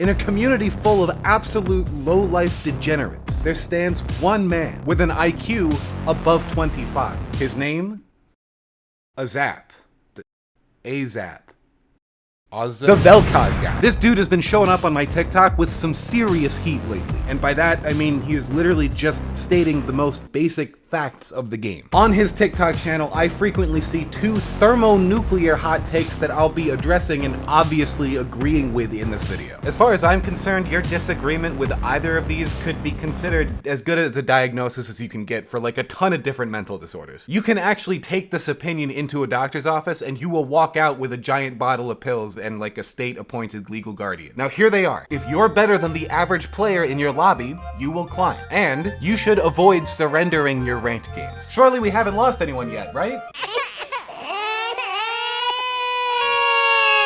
In a community full of absolute low-life degenerates, there stands one man with an IQ above 25. His name? Azap. Azap. The Velkaz guy. This dude has been showing up on my TikTok with some serious heat lately. And by that, I mean he is literally just stating the most basic facts of the game. On his TikTok channel, I frequently see two thermonuclear hot takes that I'll be addressing and obviously agreeing with in this video. As far as I'm concerned, your disagreement with either of these could be considered as good as a diagnosis as you can get for like a ton of different mental disorders. You can actually take this opinion into a doctor's office and you will walk out with a giant bottle of pills and like a state-appointed legal guardian. Now here they are. If you're better than the average player in your lobby, you will climb. And you should avoid surrendering your ranked games. Surely we haven't lost anyone yet, right?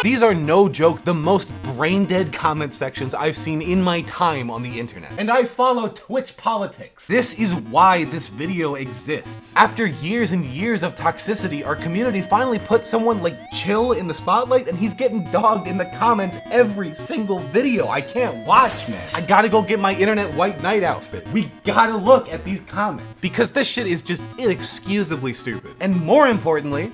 These are no joke the most brain-dead comment sections I've seen in my time on the internet. And I follow Twitch politics. This is why this video exists. After years and years of toxicity, our community finally put someone like Chill in the spotlight and he's getting dogged in the comments every single video. I can't watch, man. I gotta go get my internet white knight outfit. We gotta look at these comments because this shit is just inexcusably stupid. And more importantly,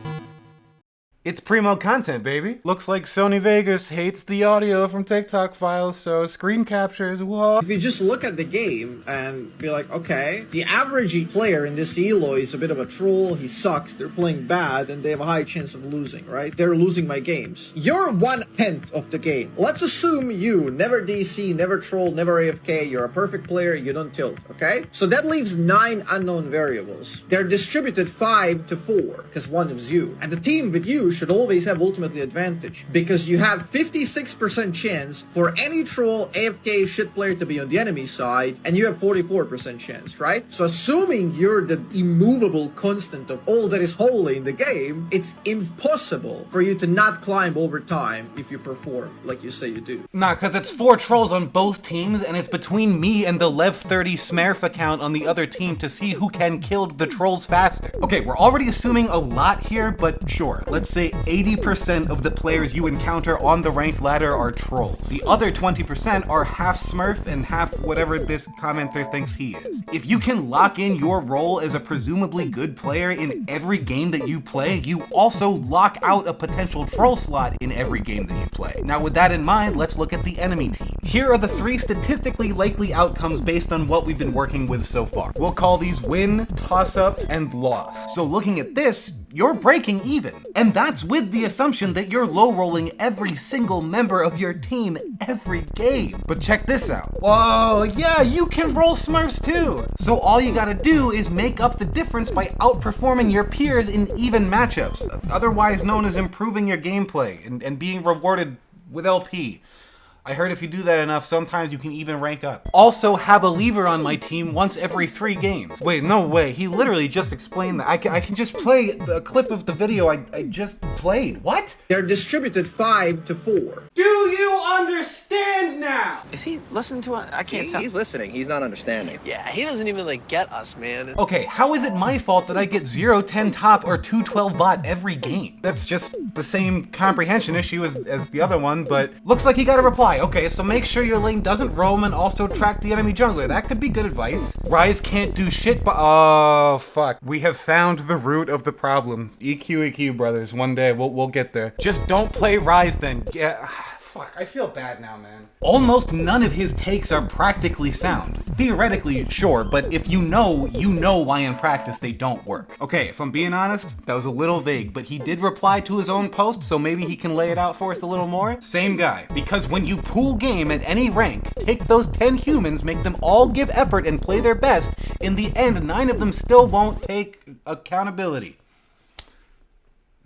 it's primo content, baby. Looks like Sony Vegas hates the audio from TikTok files, so screen captures, what? If you just look at the game and be like, okay, the average player in this Eloy is a bit of a troll, he sucks, they're playing bad, and they have a high chance of losing, right? They're losing my games. You're 1/10 of the game. Let's assume you never DC, never troll, never AFK, you're a perfect player, you don't tilt, okay? So that leaves 9 unknown variables. They're distributed 5 to 4, because one is you. And the team with you should always have ultimately advantage because you have 56% chance for any troll AFK shit player to be on the enemy side and you have 44% chance, right? So assuming you're the immovable constant of all that is holy in the game, it's impossible for you to not climb over time if you perform like you say you do. Nah, cause it's 4 trolls on both teams and it's between me and the Lev30 Smurf account on the other team to see who can kill the trolls faster. Okay, we're already assuming a lot here, but sure, let's say 80% of the players you encounter on the ranked ladder are trolls. The other 20% are half Smurf and half whatever this commenter thinks he is. If you can lock in your role as a presumably good player in every game that you play, you also lock out a potential troll slot in every game that you play. Now with that in mind, let's look at the enemy team. Here are the 3 statistically likely outcomes based on what we've been working with so far. We'll call these win, toss-up, and loss. So looking at this, you're breaking even. And that's with the assumption that you're low-rolling every single member of your team every game. But check this out. Whoa, yeah, you can roll Smurfs too. So all you gotta do is make up the difference by outperforming your peers in even matchups, otherwise known as improving your gameplay and being rewarded with LP. I heard if you do that enough, sometimes you can even rank up. Also have a lever on my team once every 3 games. Wait, no way, he literally just explained that. I can just play a clip of the video I just played. What? They're distributed 5 to 4. Do you understand now? Is he listening to us? I can't tell. He's listening, he's not understanding. Yeah, he doesn't even like get us, man. Okay, how is it my fault that I get 0-10 top or 2-12 bot every game? That's just the same comprehension issue as the other one, but looks like he got a reply. Okay, so make sure your lane doesn't roam and also track the enemy jungler. That could be good advice. Ryze can't do shit, but oh fuck. We have found the root of the problem. EQ, brothers. One day we'll get there. Just don't play Ryze then. Yeah. Fuck, I feel bad now, man. Almost none of his takes are practically sound. Theoretically, sure, but if you know why in practice they don't work. Okay, if I'm being honest, that was a little vague, but he did reply to his own post, so maybe he can lay it out for us a little more. Same guy, because when you pool game at any rank, take those 10 humans, make them all give effort and play their best, in the end, 9 of them still won't take accountability.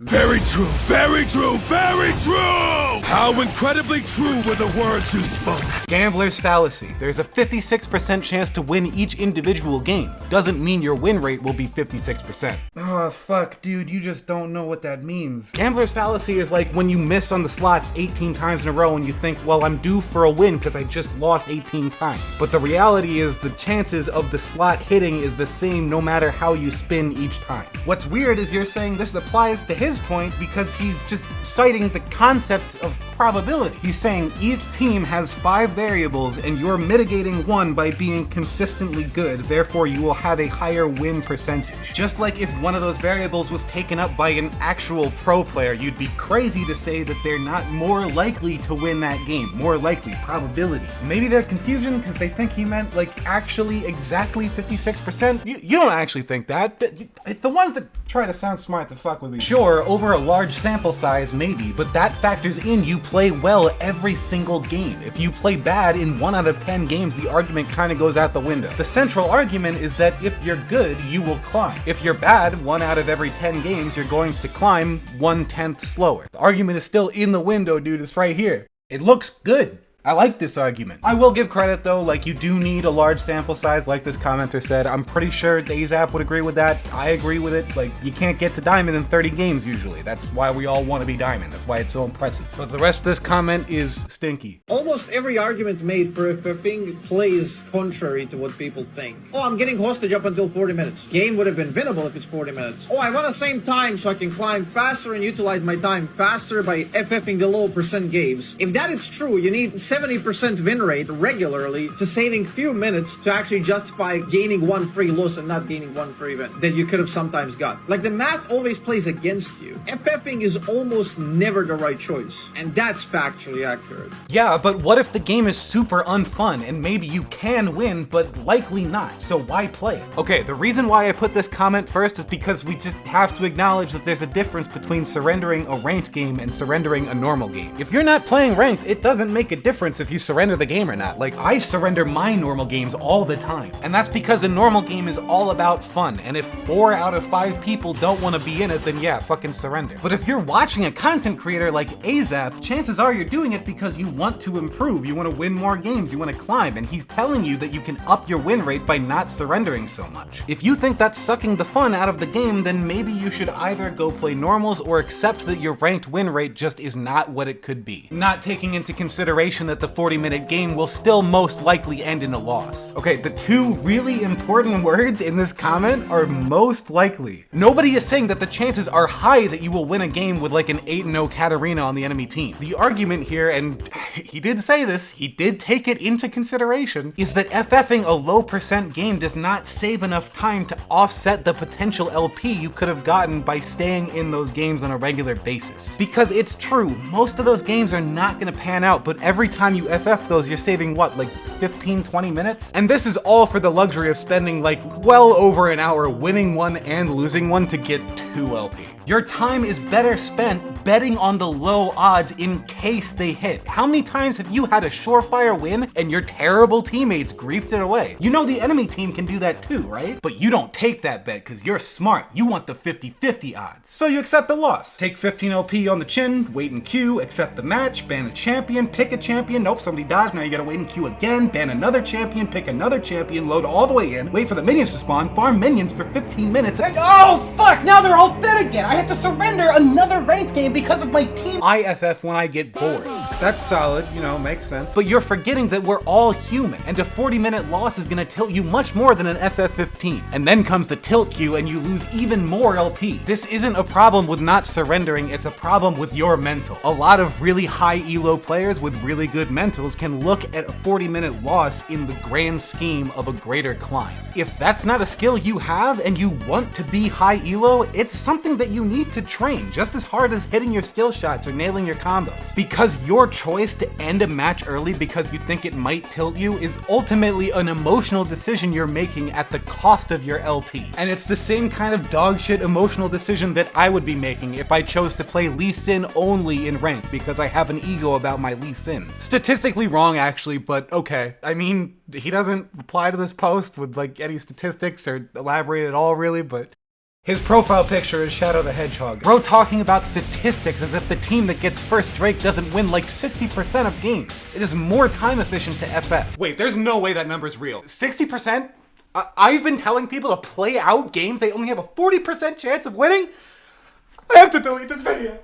Very true, very true, very true! How incredibly true were the words you spoke. Gambler's fallacy. There's a 56% chance to win each individual game. Doesn't mean your win rate will be 56%. Oh, fuck, dude, you just don't know what that means. Gambler's fallacy is like when you miss on the slots 18 times in a row and you think, well, I'm due for a win because I just lost 18 times. But the reality is the chances of the slot hitting is the same no matter how you spin each time. What's weird is you're saying this applies to his his point because he's just citing the concept of probability. He's saying each team has 5 variables and you're mitigating one by being consistently good, therefore you will have a higher win percentage. Just like if one of those variables was taken up by an actual pro player, you'd be crazy to say that they're not more likely to win that game. More likely, probability. Maybe there's confusion because they think he meant like actually exactly 56%. You don't actually think that. It's the ones that try to sound smart to fuck with me. Sure, over a large sample size, maybe, but that factors in you play well every single game. If you play bad in 1 out of 10 games, the argument kind of goes out the window. The central argument is that if you're good, you will climb. If you're bad, 1 out of every 10 games, you're going to climb 1/10 slower. The argument is still in the window, dude. It's right here. It looks good. I like this argument. I will give credit though, like you do need a large sample size like this commenter said. I'm pretty sure AZAP would agree with that. I agree with it. Like you can't get to diamond in 30 games usually. That's why we all want to be diamond. That's why it's so impressive. But the rest of this comment is stinky. Almost every argument made for FFing plays contrary to what people think. Oh, I'm getting hostage up until 40 minutes. Game would have been winnable if it's 40 minutes. Oh, I want the same time so I can climb faster and utilize my time faster by FFing the low percent games. If that is true, you need 70% win rate regularly to saving few minutes to actually justify gaining 1 free loss and not gaining 1 free win that you could have sometimes got. Like the math always plays against you. FFing is almost never the right choice, and that's factually accurate. Yeah, but what if the game is super unfun and maybe you can win, but likely not, so why play it? Okay, the reason why I put this comment first is because we just have to acknowledge that there's a difference between surrendering a ranked game and surrendering a normal game. If you're not playing ranked, it doesn't make a difference if you surrender the game or not. Like, I surrender my normal games all the time. And that's because a normal game is all about fun. And if 4 out of 5 people don't want to be in it, then yeah, fucking surrender. But if you're watching a content creator like AZAP, chances are you're doing it because you want to improve, you want to win more games, you want to climb, and he's telling you that you can up your win rate by not surrendering so much. If you think that's sucking the fun out of the game, then maybe you should either go play normals or accept that your ranked win rate just is not what it could be. Not taking into consideration that the 40-minute game will still most likely end in a loss. Okay, the 2 really important words in this comment are most likely. Nobody is saying that the chances are high that you will win a game with like an 8-0 Katarina on the enemy team. The argument here, and he did say this, he did take it into consideration, is that FFing a low percent game does not save enough time to offset the potential LP you could have gotten by staying in those games on a regular basis. Because it's true, most of those games are not gonna pan out, but every time you FF those, you're saving what, like 15-20 minutes? And this is all for the luxury of spending like well over an hour winning one and losing one to get 2 LP. Your time is better spent betting on the low odds in case they hit. How many times have you had a surefire win and your terrible teammates griefed it away? You know the enemy team can do that too, right? But you don't take that bet because you're smart. You want the 50-50 odds. So you accept the loss. Take 15 LP on the chin, wait in queue, accept the match, ban a champion, pick a champion, nope, somebody dies, now you gotta wait in queue again, ban another champion, pick another champion, load all the way in, wait for the minions to spawn, farm minions for 15 minutes, and oh fuck, now they're all fit again! I have to surrender another ranked game because of my team. I FF when I get bored. That's solid, you know, makes sense. But you're forgetting that we're all human, and a 40-minute loss is gonna tilt you much more than an FF15. And then comes the tilt queue and you lose even more LP. This isn't a problem with not surrendering, it's a problem with your mental. A lot of really high elo players with really good mentals can look at a 40-minute loss in the grand scheme of a greater climb. If that's not a skill you have and you want to be high elo, it's something that you need to train just as hard as hitting your skill shots or nailing your combos. Because your choice to end a match early because you think it might tilt you is ultimately an emotional decision you're making at the cost of your LP. And it's the same kind of dogshit emotional decision that I would be making if I chose to play Lee Sin only in ranked because I have an ego about my Lee Sin. Statistically wrong actually, but okay. I mean, he doesn't reply to this post with like any statistics or elaborate at all really, but his profile picture is Shadow the Hedgehog. Bro talking about statistics as if the team that gets first Drake doesn't win like 60% of games. It is more time efficient to FF. Wait, there's no way that number's real. 60%? I've been telling people to play out games they only have a 40% chance of winning? I have to delete this video.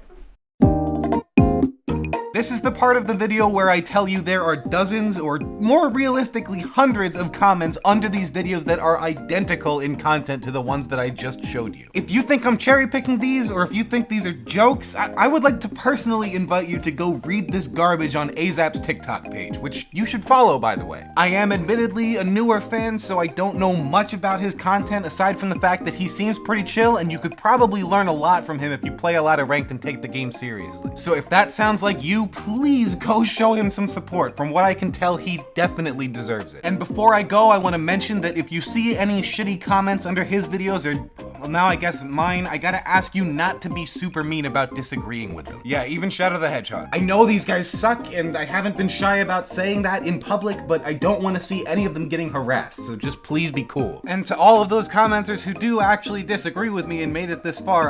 This is the part of the video where I tell you there are dozens, or more realistically hundreds of comments under these videos that are identical in content to the ones that I just showed you. If you think I'm cherry picking these, or if you think these are jokes, I would like to personally invite you to go read this garbage on AZAP's TikTok page, which you should follow, by the way. I am admittedly a newer fan, so I don't know much about his content aside from the fact that he seems pretty chill and you could probably learn a lot from him if you play a lot of ranked and take the game seriously. So if that sounds like you, please go show him some support. From what I can tell, he definitely deserves it. And before I go, I want to mention that if you see any shitty comments under his videos, or well, now I guess mine, I gotta ask you not to be super mean about disagreeing with them. Yeah, even Shadow the Hedgehog. I know these guys suck, and I haven't been shy about saying that in public, but I don't want to see any of them getting harassed, so just please be cool. And to all of those commenters who do actually disagree with me and made it this far,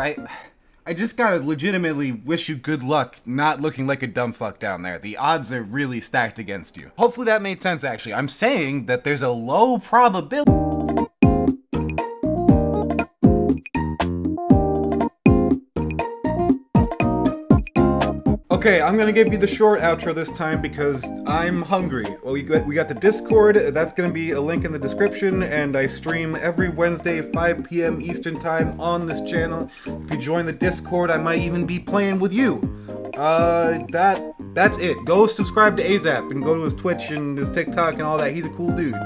I just gotta legitimately wish you good luck not looking like a dumb fuck down there. The odds are really stacked against you. Hopefully that made sense, actually. I'm saying that there's a low probability. Okay, I'm gonna give you the short outro this time because I'm hungry. Well, we got the Discord, that's gonna be a link in the description, and I stream every Wednesday at 5 p.m. Eastern Time on this channel. If you join the Discord, I might even be playing with you. That's it. Go subscribe to AZAP and go to his Twitch and his TikTok and all that. He's a cool dude.